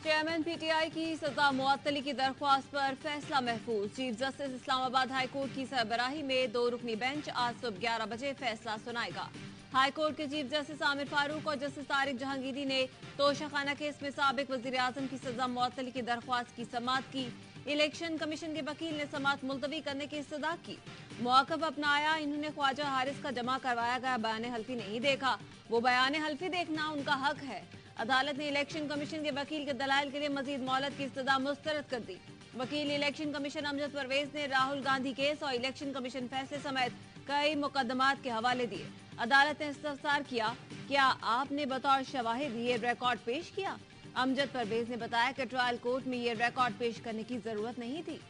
Chairman PTI की सजा मुअत्तली की दरख्वास्त पर फैसला महफूज। Chief justice Islamabad high court की सरबराही में 2 रुकनी बेंच आज सुबह 11 बजे फैसला सुनाएगा। हाई कोर्ट के चीफ जस्टिस आमिर फारूक और जस्टिस तारिक जहांगीरी ने तोशाखाना केस में साबिक वजीर आजम की सजा मुअत्तली की दरख्वास्त की समाअत की। इलेक्शन कमीशन के वकील ने समाअत मुलतवी करने की इस्तदा की। मौक़िफ़ अपनाया, इन्होंने ख्वाजा हारिस का जमा करवाया गया बयान हल्फी नहीं देखा, वो बयान हल्फी देखना उनका हक है। अदालत ने इलेक्शन कमीशन के वकील के दलाइल के लिए मजीद मोहलत की इस्तदा मुस्तरद कर दी। वकील इलेक्शन कमीशन अमजद परवेज ने राहुल गांधी केस और इलेक्शन कमीशन फैसले समेत कई मुकदमात के हवाले दिए। अदालत ने इस्तफसार किया, क्या आपने बतौर शवाहिद ये रिकॉर्ड पेश किया? अमजद परवेज ने बताया कि ट्रायल कोर्ट में ये रिकॉर्ड पेश करने की जरूरत नहीं थी।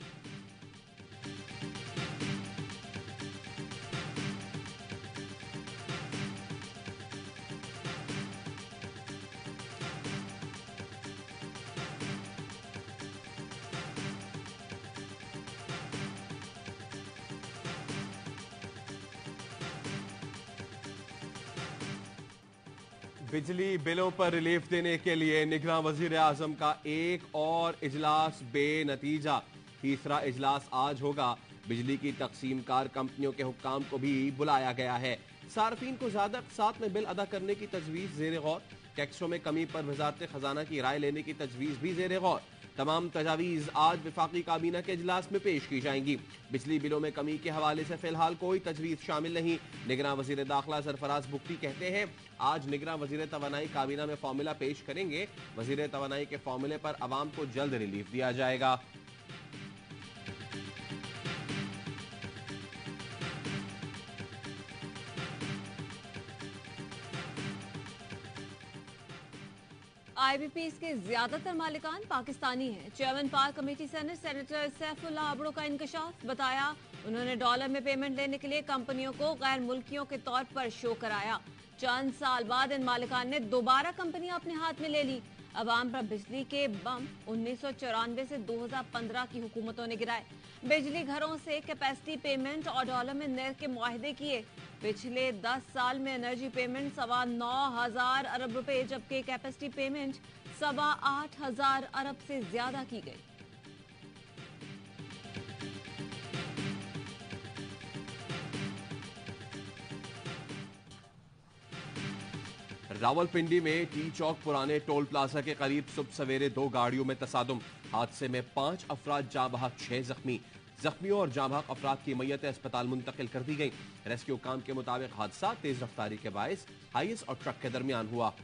बिजली बिलों पर रिलीफ देने के लिए निगरान वजीर आजम का एक और इजलास बेनतीजा। तीसरा इजलास आज होगा। बिजली की तकसीमकार कंपनियों के हुक्काम को भी बुलाया गया है। सार्फिन को ज्यादा साथ में बिल अदा करने की तजवीज जेर गौर। टैक्सों में कमी पर वजारत खजाना की राय लेने की तजवीज भी जेर गौर। तमाम तजावीज आज विफाकी काबीना के इजलास में पेश की जाएंगी। बिजली बिलों में कमी के हवाले से फिलहाल कोई तजवीज शामिल नहीं। निगरान वजीर दाखिला सरफराज बुख्ती कहते हैं, आज निगरान वजीर तवानाई काबीना में फॉर्मूला पेश करेंगे। वजीर तवानाई के फॉर्मूले पर अवाम को जल्द रिलीफ दिया जाएगा। आईबीपीज के ज्यादातर मालिकान पाकिस्तानी हैं। चेयरमैन पाक कमेटी सेनेटर सैफुल्लाह आबड़ो का इंकशाफ बताया, उन्होंने डॉलर में पेमेंट लेने के लिए कंपनियों को गैर मुल्कियों के तौर पर शो कराया। चंद साल बाद इन मालिकान ने दोबारा कंपनियां अपने हाथ में ले ली। अवाम पर बिजली के बम 1994 से 2015 की हुकूमतों ने गिराए। बिजली घरों से कैपेसिटी पेमेंट और डॉलर में निर्ख के मुआहदे किए। पिछले 10 साल में एनर्जी पेमेंट 9,500 अरब रुपए, जबकि कैपेसिटी पेमेंट 8,500 अरब से ज्यादा की गई। रावलपिंडी में टी चौक पुराने टोल प्लाजा के करीब सुबह सवेरे 2 गाड़ियों में तसादुम। हादसे में 5 अफराद जाँ बहक, 6 जख्मी। जख्मियों और जाँ बहक अफराद की मैयतें अस्पताल मुंतकिल कर दी गई। रेस्क्यू काम के मुताबिक हादसा तेज रफ्तारी के बायस हाइस और ट्रक के दरमियान हुआ।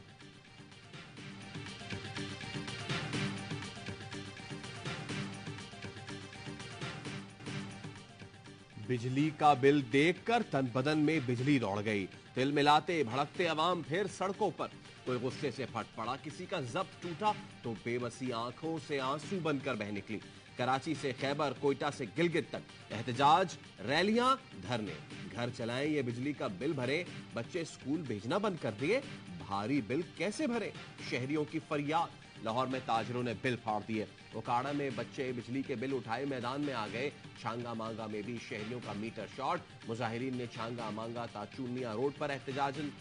बिजली का बिल देखकर तन बदन में बिजली दौड़ गई। तिल मिलाते भड़कते अवाम फिर सड़कों पर। कोई गुस्से से फट पड़ा, किसी का जब्त टूटा तो बेबसी आंखों से आंसू बनकर बह निकली। कराची से खैबर, कोयटा से गिलगित तक एहतजाज, रैलियां, धरने। घर चलाएं, ये बिजली का बिल भरे, बच्चे स्कूल भेजना बंद कर दिए, भारी बिल कैसे भरे, शहरियों की फरियाद। लाहौर में ताजरों ने बिल फाड़ दिए। ओकाड़ा में बच्चे बिजली के बिल उठाए मैदान में आ गए। छांगा मांगा में भी शहरियों का मीटर शॉर्ट। मुजाहिरीन ने छांगा मांगा ताचूनिया रोड पर एहतजाजन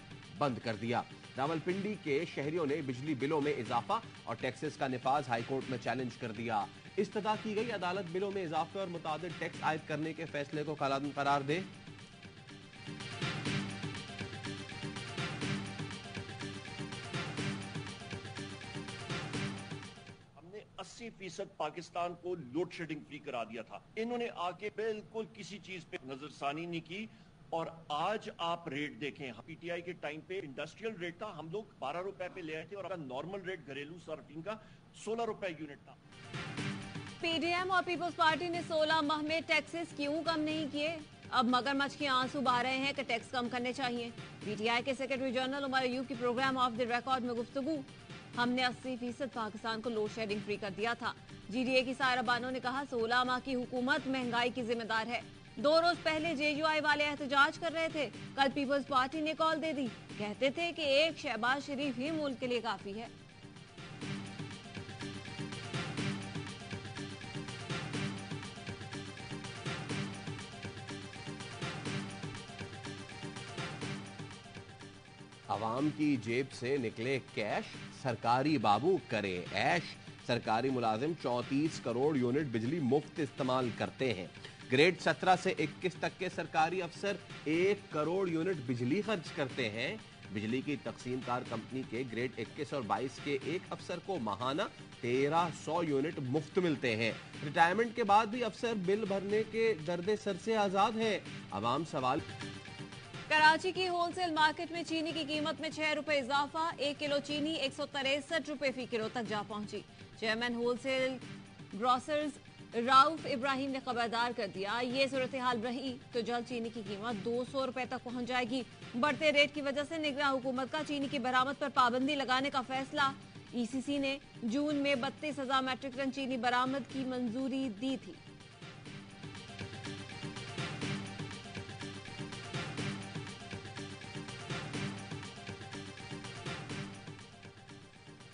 बंद कर दिया। रावलपिंडी के शहरियों ने बिजली बिलों में इजाफा और टैक्सेस का निफाज हाईकोर्ट में चैलेंज कर दिया। इस्तदा की गई, अदालत बिलों में इजाफे और मुतादिद टैक्स आयद करने के फैसले को कालादम करार दे। 80% पाकिस्तान को लोड शेडिंग फ्री करा दिया था। इन्होंने आके बिल्कुल किसी चीज पे नजरसानी नहीं की। और आज आप रेट देखें, पीटीआई के टाइम पे इंडस्ट्रियल रेट था, हम लोग 12 रुपए पे ले आए थे और नॉर्मल रेट घरेलू सर्फिंग का 16 रुपए यूनिट था। पीडीएम और पीपल्स पार्टी ने 16 माह में टैक्सेस क्यों कम नहीं किए? अब मगरमच्छ के आंसू बहा रहे हैं कि टैक्स कम करने चाहिए। पीटीआई के सेक्रेटरी जनरल उमर अयूब की प्रोग्राम ऑफ द रिकॉर्ड में गुफ्तगू। हमने 80% पाकिस्तान को लोड शेडिंग फ्री कर दिया था। जीडीए की सायरा बानो ने कहा, 16 माह की हुकूमत महंगाई की जिम्मेदार है। 2 रोज पहले जेयूआई वाले एहतजाज कर रहे थे, कल पीपल्स पार्टी ने कॉल दे दी। कहते थे कि एक शहबाज शरीफ ही मुल्क के लिए काफी है। अवाम की जेब से निकले कैश, सरकारी बाबू करे ऐश। सरकारी मुलाजिम 34 करोड़ यूनिट बिजली मुफ्त इस्तेमाल करते हैं। ग्रेड 17 से 21 तक के सरकारी अफसर 1 करोड़ यूनिट बिजली खर्च करते हैं। बिजली की तकसीमकार कंपनी के ग्रेड 21 और 22 के एक अफसर को माहाना 1300 यूनिट मुफ्त मिलते हैं। रिटायरमेंट के बाद भी अफसर बिल भरने के दर्दे सर से आजाद है। आवाम सवाल। कराची की होलसेल मार्केट में चीनी की कीमत में 6 रुपए इजाफा, 1 किलो चीनी 163 रुपए फी किलो तक जा पहुंची। Chairman wholesale grocers Rauf Ibrahim ने खबरदार कर दिया, ये सूरत हाल रही तो जल्द चीनी की कीमत 200 रुपए तक पहुंच जाएगी। बढ़ते रेट की वजह से निगरान हुकूमत का चीनी की बरामद पर पाबंदी लगाने का फैसला। ईसीसी ने जून में 32,000 मैट्रिक टन चीनी बरामद की मंजूरी दी थी।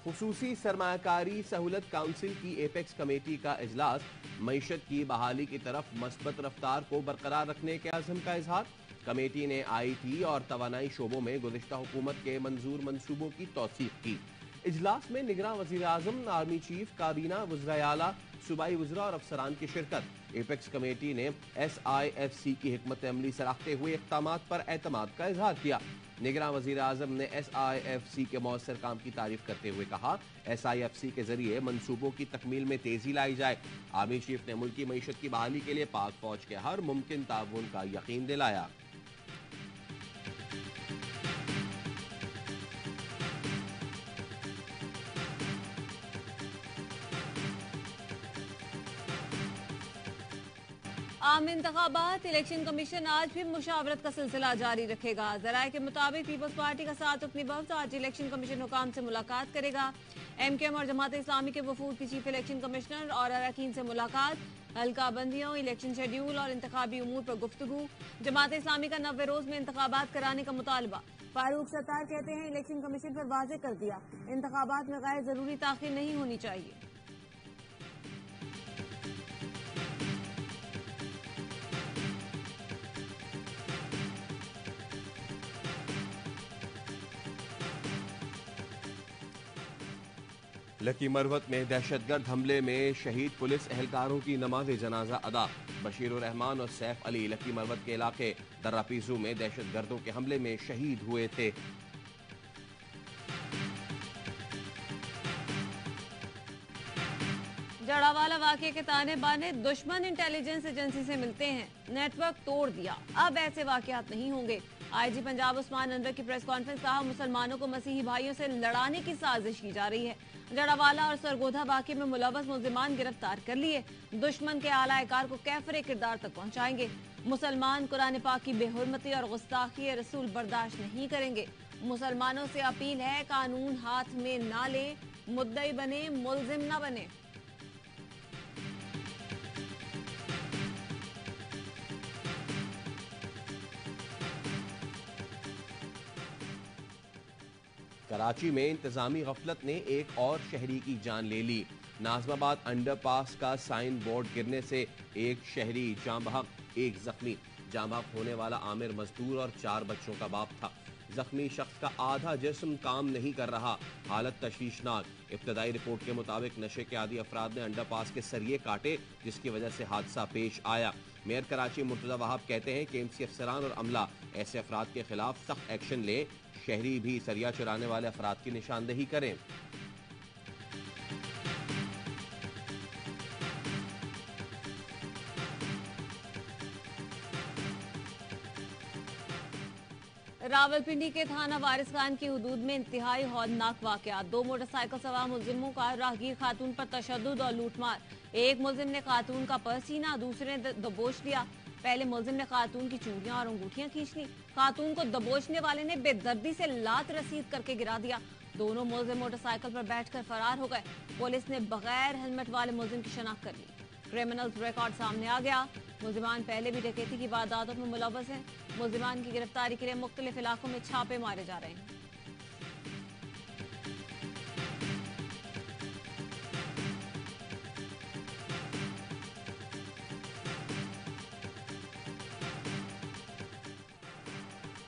खुसूसी सरमायाकारी सहूलत काउंसिल की एपेक्स कमेटी का इजलास मईशत की बहाली की तरफ मस्बत रफ्तार को बरकरार रखने के अज़्म का इजहार। कमेटी ने आईटी और तवानाई शोबों में गुज़िश्ता हुकूमत के मंजूर मनसूबों की तौसीक की। इजलास में निगरान वज़ीर आज़म, आर्मी चीफ, काबीना, वज़राए आला, सूबाई वज़रा और अफसरान की शिरकत। एपेक्स कमेटी ने SIFC की हिकमत अमली सराहते हुए इक़दामात पर एतमाद का इजहार किया। निगरान वज़ीर आज़म ने SIFC के मौसर काम की तारीफ करते हुए कहा, SIFC के जरिए मंसूबों की तकमील में तेजी लाई जाए। आर्मी चीफ ने मुल्की मईशत की बहाली के लिए पाक फौज के हर मुमकिन ताउन का यकीन दिलाया। आम इंतखाबात इलेक्शन कमीशन आज भी मुशावरत का सिलसिला जारी रखेगा। जराये के मुताबिक पीपल्स पार्टी का साथ अपनी वफ्द आज इलेक्शन कमीशन हुकाम से मुलाकात करेगा। MKM और जमात इस्लामी के वफूद की चीफ इलेक्शन कमिश्नर और अरकान से मुलाकात। हल्का बंदियों, इलेक्शन शेड्यूल और इंतखाबी उमूर पर गुफ्तगू। जमात इस्लामी का 90 रोज में इंतखाबात कराने का मुतालबा। फारूक सत्तार कहते हैं, इलेक्शन कमीशन पर वाजे कर दिया, इंतखाबात में गैर जरूरी ताखीर नहीं होनी चाहिए। लकी मरवत में दहशतगर्द हमले में शहीद पुलिस एहलकारों की नमाज जनाजा अदा। बशीर रहमान और सैफ अली लकी मरवत के इलाके दर्रापीजू में दहशतगर्दों के हमले में शहीद हुए थे। जड़ावाला वाकये के ताने बाने, दुश्मन इंटेलिजेंस एजेंसी से मिलते हैं, नेटवर्क तोड़ दिया, अब ऐसे वाकयात नहीं होंगे। IG पंजाब उस्मान अनवर की प्रेस कॉन्फ्रेंस, कहा मुसलमानों को मसीही भाइयों से लड़ाने की साजिश की जा रही है। जड़ावाला और सरगोधा वाकये में मुलव्वस मुल्जिमान गिरफ्तार कर लिए, दुश्मन के आलाकार को कैफरे किरदार तक पहुंचाएंगे। मुसलमान कुरान पाक की बेहुरमती और गुस्ताखी रसूल बर्दाश्त नहीं करेंगे। मुसलमानों से अपील है, कानून हाथ में ना ले, मुद्दई बने, मुल्जिम न बने। कराची में इंतजामी गफलत ने एक और शहरी की जान ले ली। नाजमाबाद अंडरपास का साइन बोर्ड गिरने से एक शहरी जाँ बहक, एक जख्मी। जाँ बहक होने वाला आमिर मजदूर और 4 बच्चों का बाप था। जख्मी शख्स का आधा जिस्म काम नहीं कर रहा, हालत तशवीशनाक। इब्तदाई रिपोर्ट के मुताबिक नशे के आदी अफराद ने अंडरपास के सरिये काटे, जिसकी वजह से हादसा पेश आया। मेयर कराची मुर्तजा वहाब कहते हैं कि KMC अफसरान और अमला ऐसे अफराद के खिलाफ सख्त एक्शन ले। शहरी भी सरिया चुराने वाले अफराद की निशानदेही करें। रावलपिंडी के थाना वारिस खान की हुदूद में इंतहाई हौलनाक वाकया। 2 मोटरसाइकिल सवार मुलजिमों का राहगीर खातून पर तशद्दुद और लूटमार। एक मुलजिम ने खातून का पर्स छीना, दूसरे ने दबोच लिया। पहले मुलजिम ने खातून की चूड़ियां और अंगूठियां खींच ली। खातून को दबोचने वाले ने बेदर्दी से लात रसीद करके गिरा दिया। दोनों मुलजिम मोटरसाइकिल पर बैठकर फरार हो गए। पुलिस ने बगैर हेलमेट वाले मुलजिम की शनाख्त कर ली। क्रिमिनल्स रिकॉर्ड सामने आ गया। मुलजिमान पहले भी डकैती की वारदातों में मुलव्वस हैं। मुलजिमान की गिरफ्तारी के लिए मुख्तलिफ इलाकों में छापे मारे जा रहे हैं।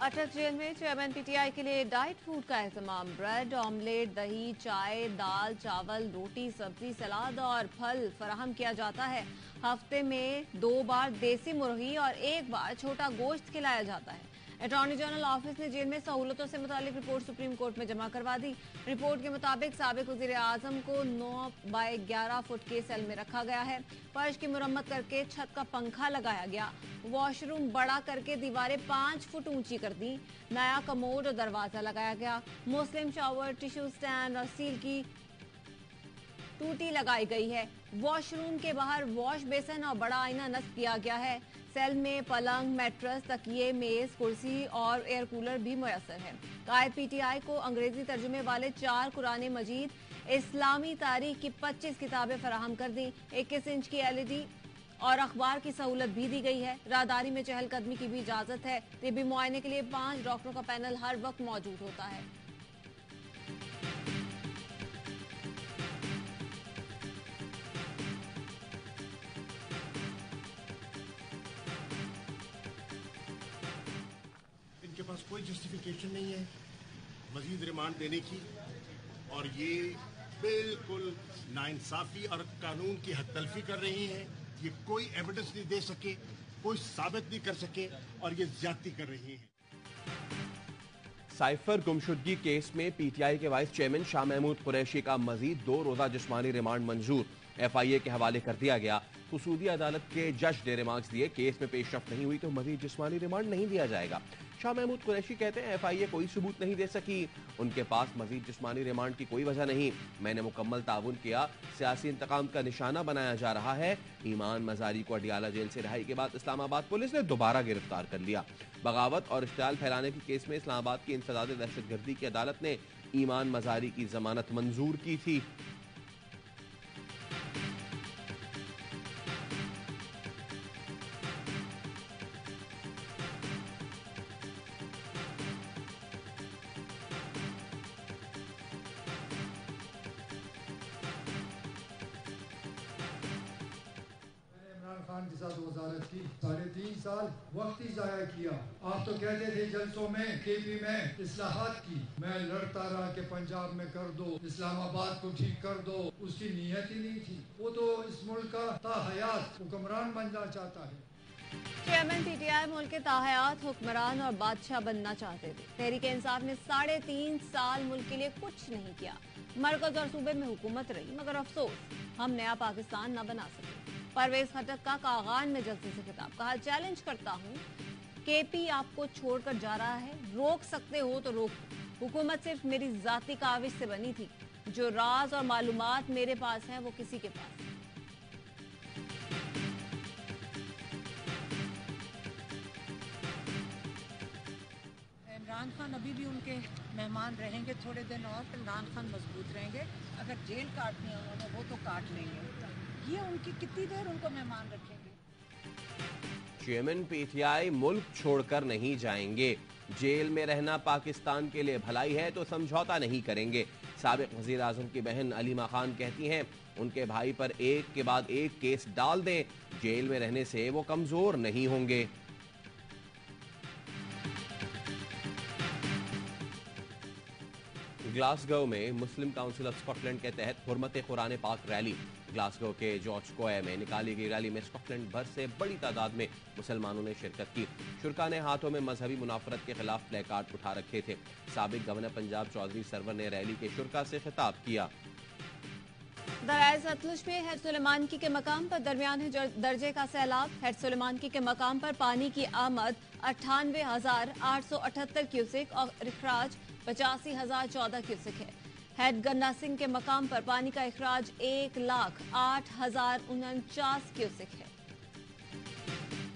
अटक जेल में चेयरमैन पीटीआई के लिए डाइट फूड का एहतमाम। ब्रेड, ऑमलेट, दही, चाय, दाल, चावल, रोटी, सब्जी, सलाद और फल फराहम किया जाता है। हफ्ते में 2 बार देसी मुर्गी और 1 बार छोटा गोश्त खिलाया जाता है। अटॉर्नी जनरल ऑफिस ने जेल में सहूलतों से मुतालिक रिपोर्ट सुप्रीम कोर्ट में जमा करवा दी। रिपोर्ट के मुताबिक साबिक वजीर आजम को 9 बाय 11 फुट के सेल में रखा गया है। फर्श की मुरम्मत करके छत का पंखा लगाया गया। वॉशरूम बड़ा करके दीवारें 5 फुट ऊंची कर दी। नया कमोड और दरवाजा लगाया गया। मुस्लिम शावर, टिश्यू स्टैंड और स्टील की टूटी लगाई गई है। वॉशरूम के बाहर वॉश बेसन और बड़ा आईना नस्ब किया गया है। सेल में पलंग, मैट्रेस, तकिए, मेज, कुर्सी और एयर कूलर भी मुयस्सर है। कायद पीटीआई को अंग्रेजी तर्जुमे वाले 4 कुरान मजीद, इस्लामी तारीख की 25 किताबें फराहम कर दी। 21 इंच की LED और अखबार की सहूलत भी दी गई है। राहदारी में चहलकदमी की भी इजाजत है। तिब्बी मुआयने के लिए 5 डॉक्टरों का पैनल हर वक्त मौजूद होता है। इनके पास कोई जस्टिफिकेशन नहीं है मजीद रिमांड देने की, और ये बिल्कुल नाइंसाफी और कानून की हद तलफी कर रही हैं। ये कोई एविडेंस नहीं दे सके, कोई साबित नहीं कर सके, और ये ज्यादती कर रही हैं। साइफर गुमशुदगी केस में पीटीआई के वाइस चेयरमैन शाह महमूद कुरैशी का मजीद 2 रोजा जिस्मानी रिमांड मंजूर। FIA के हवाले कर दिया गया। खुसूदी अदालत के जज ने रिमार्क्स दिए, केस में पेशरफ नहीं हुई तो मजीद जिस्मानी रिमांड नहीं दिया जाएगा। शाह महमूद कुरैशी कहते हैं FIA कोई सबूत नहीं दे सकी, उनके पास मजीद जिस्मानी रिमांड की कोई वजह नहीं। मैंने मुकम्मल ताउन किया, सियासी इंतकाम का निशाना बनाया जा रहा है। ईमान मजारी को अडियाला जेल से रिहाई के बाद इस्लामाबाद पुलिस ने दोबारा गिरफ्तार कर लिया। बगावत और इश्तियाल फैलाने के केस में इस्लामाबाद की इंसदाद दहशतगर्दी की अदालत ने ईमान मजारी की जमानत मंजूर की थी। खान के साथ वजारत की 3.5 साल वक्त ही जाया किया। आप तो कहते थे जलसों में KP में इस्लाहात की, मैं लड़ता रहा कि पंजाब में कर दो, इस्लामाबाद को ठीक कर दो। उसकी नीयत ही नहीं थी। वो तो इस मुल्क का ताहयात हुक्मरान बनना चाहता है। चेयरमैन पीटीआई मुल्क के ताहयात हुक्मरान और बादशाह बनना चाहते थे। तहरीक इंसाफ ने 3.5 साल मुल्क के लिए कुछ नहीं किया। मरकज और सूबे में हुकूमत रही, मगर अफसोस हम नया पाकिस्तान न बना सके। परवेज खटक का कागान में जल्दी से खिताब, कहा चैलेंज करता हूँ, KP आपको छोड़कर जा रहा है, रोक सकते हो तो रोको। हुकूमत सिर्फ मेरी जाती काविश से बनी थी। जो राज और मालूमात मेरे पास हैं वो किसी के पास नहीं। इमरान खान अभी भी उनके मेहमान रहेंगे थोड़े दिन और, फिर इमरान खान मजबूत रहेंगे। अगर जेल काटनी है उन्होंने वो तो काट लेंगे। ये उनकी कितनी देर उनको मेहमान रखेंगे। चेयरमैन पीटीआई मुल्क छोड़कर नहीं जाएंगे। जेल में रहना पाकिस्तान के लिए भलाई है तो समझौता नहीं करेंगे। साबिक वजीर आजम की बहन अलीमा खान कहती हैं उनके भाई पर एक के बाद एक केस डाल दें, जेल में रहने से वो कमजोर नहीं होंगे। ग्लासगो में मुस्लिम काउंसिल ऑफ स्कॉटलैंड के तहत हुर्मत कुरान पाक रैली। ग्लासगो के जॉर्ज स्क्वायर में निकाली गई रैली में स्कॉटलैंड भर से बड़ी तादाद में मुसलमानों ने शिरकत की। शुरका ने हाथों में मजहबी मुनाफरत के खिलाफ प्ले कार्ड उठा रखे थे। साबिक गवर्नर पंजाब चौधरी सरवर ने रैली के शुरका से खिताब किया। दरियाए सतलुज में हैड सुलेमानकी के मकाम पर दरमियाने दर्जे का सैलाब। हैड सुलेमानकी के मकाम पर पानी की आमद 98,878 क्यूसेक और इखराज 85,014 क्यूसेक है। हैड गन्ना सिंह के मकाम पर पानी का इखराज 1,08,049 क्यूसेक है।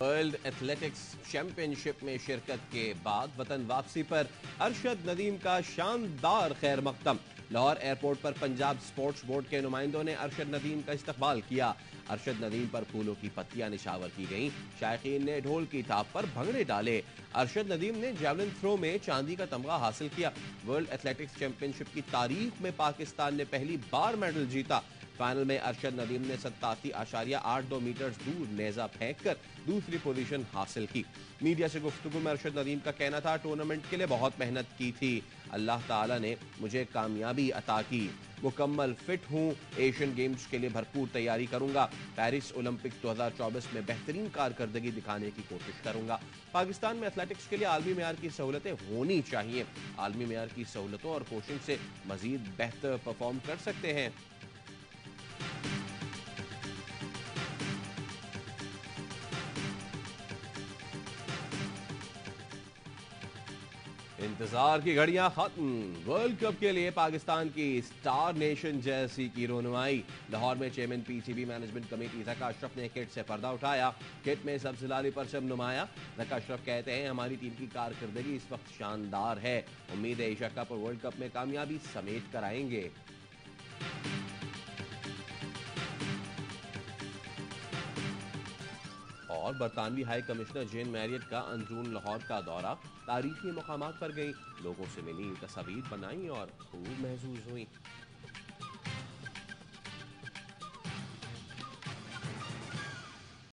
वर्ल्ड एथलेटिक्स चैंपियनशिप में शिरकत के बाद वतन वापसी पर अरशद नदीम का शानदार खैर मकदम। लाहौर एयरपोर्ट पर पंजाब स्पोर्ट्स बोर्ड के नुमाइंदों ने अरशद नदीम का इस्तकबाल किया। अरशद नदीम पर फूलों की पत्तियां निशावर की गईं। शायकीन ने ढोल की थाप पर भंगड़े डाले। अरशद नदीम ने जैवलिन थ्रो में चांदी का तमगा हासिल किया। वर्ल्ड एथलेटिक्स चैंपियनशिप की तारीख में पाकिस्तान ने पहली बार मेडल जीता। फाइनल में अरशद नदीम ने 87.82 मीटर दूर नेजा फेंककर दूसरी पोजीशन हासिल की। मीडिया से गुफ्तगू में अरशद नदीम का कहना था, टूर्नामेंट के लिए बहुत मेहनत की थी, अल्लाह ताला ने मुझे कामयाबी अता की, मुकम्मल फिट हूं, एशियन गेम्स के लिए भरपूर तैयारी करूंगा, पेरिस ओलंपिक 2024 में बेहतरीन कारकर्दगी दिखाने की कोशिश करूंगा। पाकिस्तान में एथलेटिक्स के लिए आलमी मेयार की सहूलतें होनी चाहिए, आलमी मेयार की सहूलतों और कोशिश से मजीद बेहतर परफॉर्म कर सकते हैं। इंतजार की घड़ियां खत्म, वर्ल्ड कप के लिए पाकिस्तान की स्टार नेशन जर्सी की रोनुमाई। लाहौर में chairman PCB management committee Zaka Ashraf ने किट से पर्दा उठाया। किट में सब्ज़लाली परचम नुमाया। ज़का अशरफ कहते हैं, हमारी टीम की कारकर्दगी इस वक्त शानदार है, उम्मीद है एशिया कप और वर्ल्ड कप में कामयाबी समेट कर आएंगे। और बरतानवी हाई कमिश्नर जेन मैरियट का अंदरून लाहौर का दौरा, तारीखी मकामात पर गई, लोगों से मिली, तस्वीर बनाई और खूब महसूस हुई।